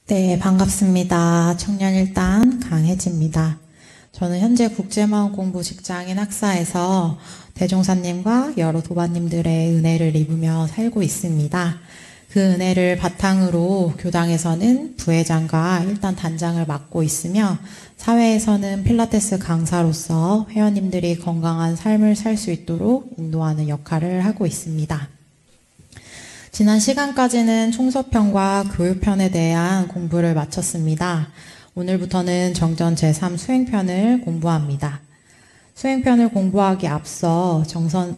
네, 반갑습니다. 청년일단 강혜지입니다. 저는 현재 국제마음공부 직장인 학사에서 대종사님과 여러 도반님들의 은혜를 입으며 살고 있습니다. 그 은혜를 바탕으로 교당에서는 부회장과 일단 단장을 맡고 있으며 사회에서는 필라테스 강사로서 회원님들이 건강한 삶을 살 수 있도록 인도하는 역할을 하고 있습니다. 지난 시간까지는 총서편과 교육편에 대한 공부를 마쳤습니다. 오늘부터는 정전 제3 수행편을 공부합니다. 수행편을 공부하기 앞서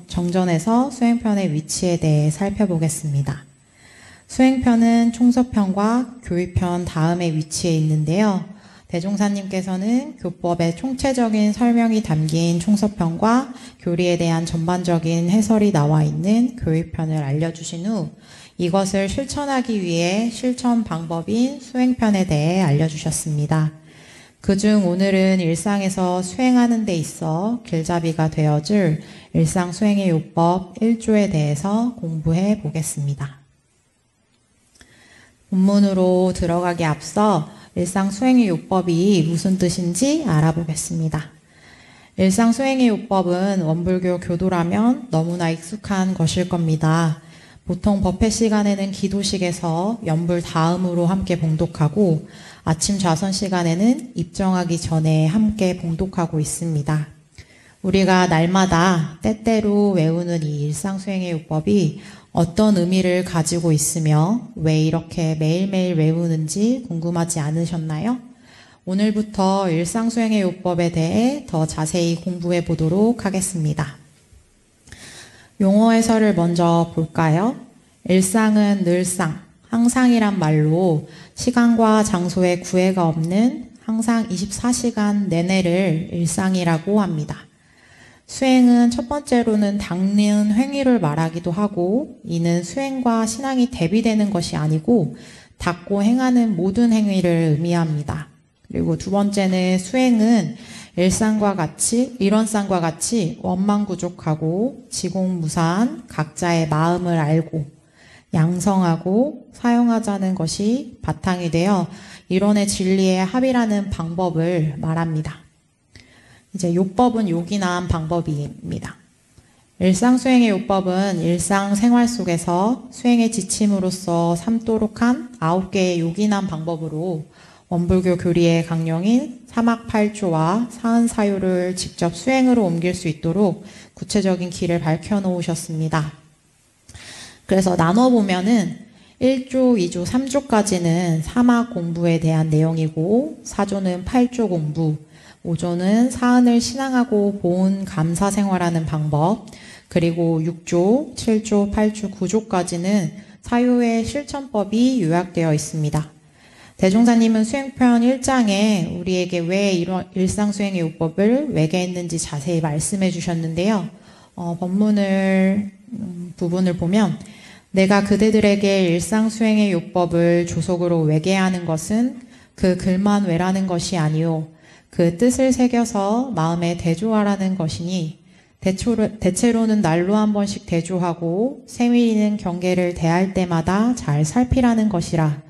정전에서 수행편의 위치에 대해 살펴보겠습니다. 수행편은 총서편과 교육편 다음에 위치해 있는데요. 대종사님께서는 교법의 총체적인 설명이 담긴 총서편과 교리에 대한 전반적인 해설이 나와 있는 교육편을 알려주신 후 이것을 실천하기 위해 실천 방법인 수행편에 대해 알려주셨습니다. 그중 오늘은 일상에서 수행하는 데 있어 길잡이가 되어줄 일상 수행의 요법 1조에 대해서 공부해 보겠습니다. 본문으로 들어가기 앞서 일상 수행의 요법이 무슨 뜻인지 알아보겠습니다. 일상 수행의 요법은 원불교 교도라면 너무나 익숙한 것일 겁니다. 보통 법회 시간에는 기도식에서 연불 다음으로 함께 봉독하고 아침 좌선 시간에는 입정하기 전에 함께 봉독하고 있습니다. 우리가 날마다 때때로 외우는 이 일상 수행의 요법이 어떤 의미를 가지고 있으며 왜 이렇게 매일매일 외우는지 궁금하지 않으셨나요? 오늘부터 일상 수행의 요법에 대해 더 자세히 공부해 보도록 하겠습니다. 용어 해설을 먼저 볼까요? 일상은 늘상, 항상이란 말로 시간과 장소에 구애가 없는 항상 24시간 내내를 일상이라고 합니다. 수행은 첫 번째로는 닦는 행위를 말하기도 하고 이는 수행과 신앙이 대비되는 것이 아니고 닦고 행하는 모든 행위를 의미합니다. 그리고 두 번째는 수행은 일상과 같이 원망부족하고 지공무사한 각자의 마음을 알고 양성하고 사용하자는 것이 바탕이 되어 이론의 진리의 합이라는 방법을 말합니다. 이제 요법은 요긴한 방법입니다. 일상 수행의 요법은 일상 생활 속에서 수행의 지침으로서 삼도록 한 9개의 요긴한 방법으로 원불교 교리의 강령인 사막팔조와 사은사유를 직접 수행으로 옮길 수 있도록 구체적인 길을 밝혀 놓으셨습니다. 그래서 나눠보면은 1조, 2조, 3조까지는 사막 공부에 대한 내용이고 4조는 8조 공부, 5조는 사은을 신앙하고 보은 감사 생활하는 방법, 그리고 6조, 7조, 8조, 9조까지는 사유의 실천법이 요약되어 있습니다. 대종사님은 수행편 1장에 우리에게 왜 이런 일상수행의 요법을 외계했는지 자세히 말씀해 주셨는데요. 부분을 보면 내가 그대들에게 일상수행의 요법을 조속으로 외계하는 것은 그 글만 외라는 것이 아니오 그 뜻을 새겨서 마음에 대조하라는 것이니 대체로는 날로 한 번씩 대조하고 세밀히는 경계를 대할 때마다 잘 살피라는 것이라.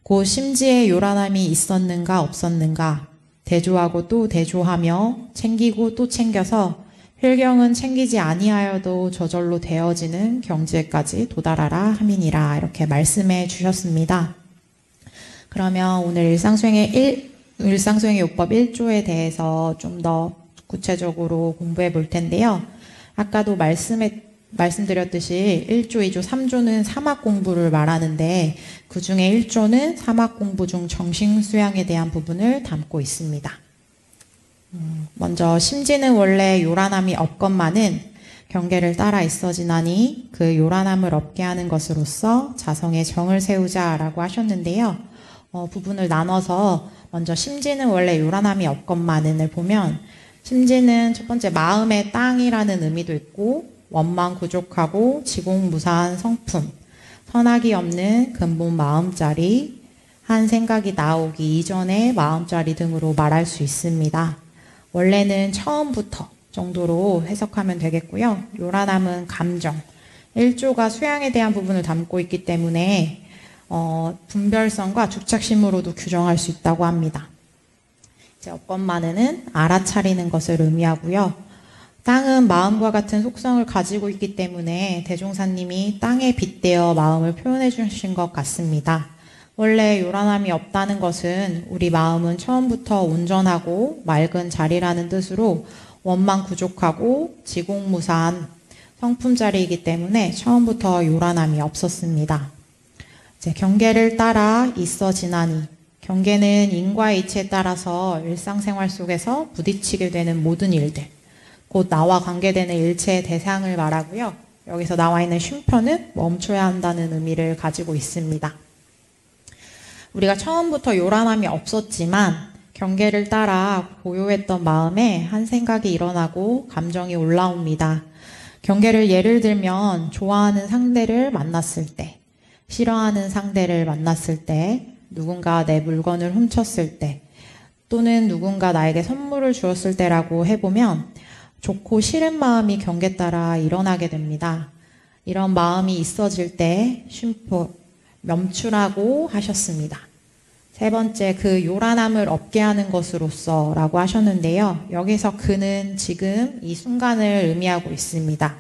곧 심지에 요란함이 있었는가 없었는가 대조하고 또 대조하며 챙기고 또 챙겨서 필경은 챙기지 아니하여도 저절로 되어지는 경지에까지 도달하라 함이니라 이렇게 말씀해 주셨습니다. 그러면 오늘 일상수행의 요법 1조에 대해서 좀 더 구체적으로 공부해 볼 텐데요. 아까도 말씀드렸듯이 1조, 2조, 3조는 사막 공부를 말하는데 그 중에 1조는 사막 공부 중 정신수양에 대한 부분을 담고 있습니다. 먼저 심지는 원래 요란함이 없건만은 경계를 따라 있어지나니 그 요란함을 없게 하는 것으로서 자성의 정을 세우자라고 하셨는데요. 부분을 나눠서 먼저 심지는 원래 요란함이 없건만은을 보면 심지는 첫 번째 마음의 땅이라는 의미도 있고 원망 부족하고 지공무사한 성품, 선악이 없는 근본 마음자리, 한 생각이 나오기 이전의 마음자리 등으로 말할 수 있습니다. 원래는 처음부터 정도로 해석하면 되겠고요. 요란함은 감정, 1조가 수양에 대한 부분을 담고 있기 때문에 분별성과 주착심으로도 규정할 수 있다고 합니다. 이제 업건만은 알아차리는 것을 의미하고요. 땅은 마음과 같은 속성을 가지고 있기 때문에 대종사님이 땅에 빗대어 마음을 표현해 주신 것 같습니다. 원래 요란함이 없다는 것은 우리 마음은 처음부터 온전하고 맑은 자리라는 뜻으로 원망 부족하고 지공무사한 성품 자리이기 때문에 처음부터 요란함이 없었습니다. 이제 경계를 따라 있어 지나니, 경계는 인과의 이치에 따라서 일상생활 속에서 부딪히게 되는 모든 일들, 곧 나와 관계되는 일체의 대상을 말하고요. 여기서 나와 있는 쉼표는 멈춰야 한다는 의미를 가지고 있습니다. 우리가 처음부터 요란함이 없었지만 경계를 따라 고요했던 마음에 한 생각이 일어나고 감정이 올라옵니다. 경계를 예를 들면 좋아하는 상대를 만났을 때, 싫어하는 상대를 만났을 때, 누군가 내 물건을 훔쳤을 때, 또는 누군가 나에게 선물을 주었을 때라고 해보면 좋고 싫은 마음이 경계 따라 일어나게 됩니다. 이런 마음이 있어질 때 쉼표, 멈추라고 하셨습니다. 세 번째, 그 요란함을 없게 하는 것으로서 라고 하셨는데요. 여기서 그는 지금 이 순간을 의미하고 있습니다.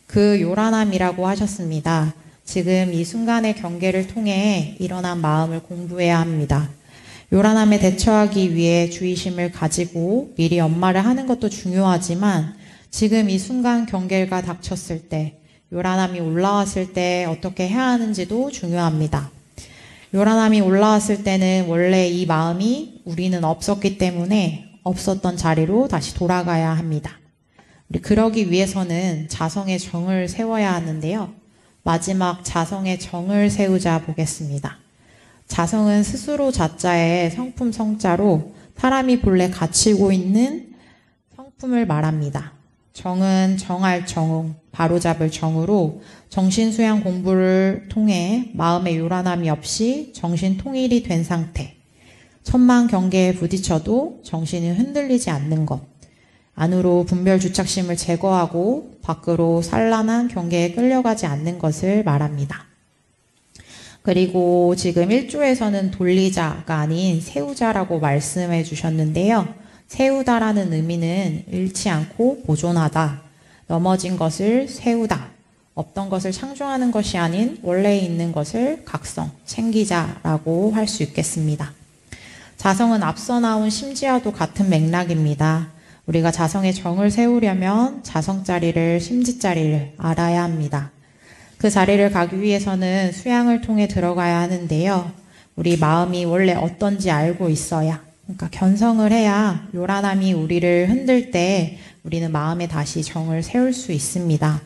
그 요란함이라고 하셨습니다. 지금 이 순간의 경계를 통해 일어난 마음을 공부해야 합니다. 요란함에 대처하기 위해 주의심을 가지고 미리 연마를 하는 것도 중요하지만 지금 이 순간 경계가 닥쳤을 때, 요란함이 올라왔을 때 어떻게 해야 하는지도 중요합니다. 요란함이 올라왔을 때는 원래 이 마음이 우리는 없었기 때문에 없었던 자리로 다시 돌아가야 합니다. 그러기 위해서는 자성의 정을 세워야 하는데요. 마지막 자성의 정을 세우자 보겠습니다. 자성은 스스로 자자의 성품 성자로 사람이 본래 갖추고 있는 성품을 말합니다. 정은 정할 정응, 바로잡을 정으로 정신수양 공부를 통해 마음의 요란함이 없이 정신 통일이 된 상태, 천만 경계에 부딪혀도 정신이 흔들리지 않는 것, 안으로 분별 주착심을 제거하고 밖으로 산란한 경계에 끌려가지 않는 것을 말합니다. 그리고 지금 1조에서는 돌리자가 아닌 세우자라고 말씀해 주셨는데요. 세우다라는 의미는 잃지 않고 보존하다, 넘어진 것을 세우다, 없던 것을 창조하는 것이 아닌 원래 있는 것을 각성, 챙기자라고 할 수 있겠습니다. 자성은 앞서 나온 심지와도 같은 맥락입니다. 우리가 자성의 정을 세우려면 자성자리를, 심지자리를 알아야 합니다. 그 자리를 가기 위해서는 수양을 통해 들어가야 하는데요. 우리 마음이 원래 어떤지 알고 있어야, 그러니까 견성을 해야 요란함이 우리를 흔들 때 우리는 마음에 다시 정을 세울 수 있습니다.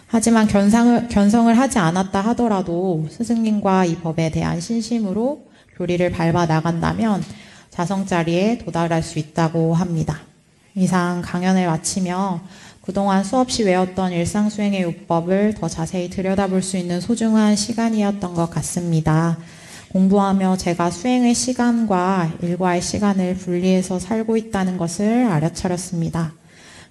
하지만 견성을 하지 않았다 하더라도 스승님과 이 법에 대한 신심으로 교리를 밟아 나간다면 자성자리에 도달할 수 있다고 합니다. 이상 강연을 마치며 그동안 수없이 외웠던 일상수행의 요법을 더 자세히 들여다볼 수 있는 소중한 시간이었던 것 같습니다. 공부하며 제가 수행의 시간과 일과의 시간을 분리해서 살고 있다는 것을 알아차렸습니다.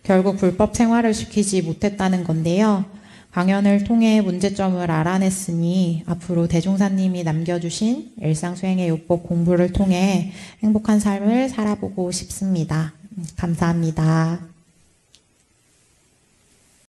결국 불법 생활을 지키지 못했다는 건데요. 강연을 통해 문제점을 알아냈으니 앞으로 대종사님이 남겨주신 일상수행의 요법 공부를 통해 행복한 삶을 살아보고 싶습니다. 감사합니다.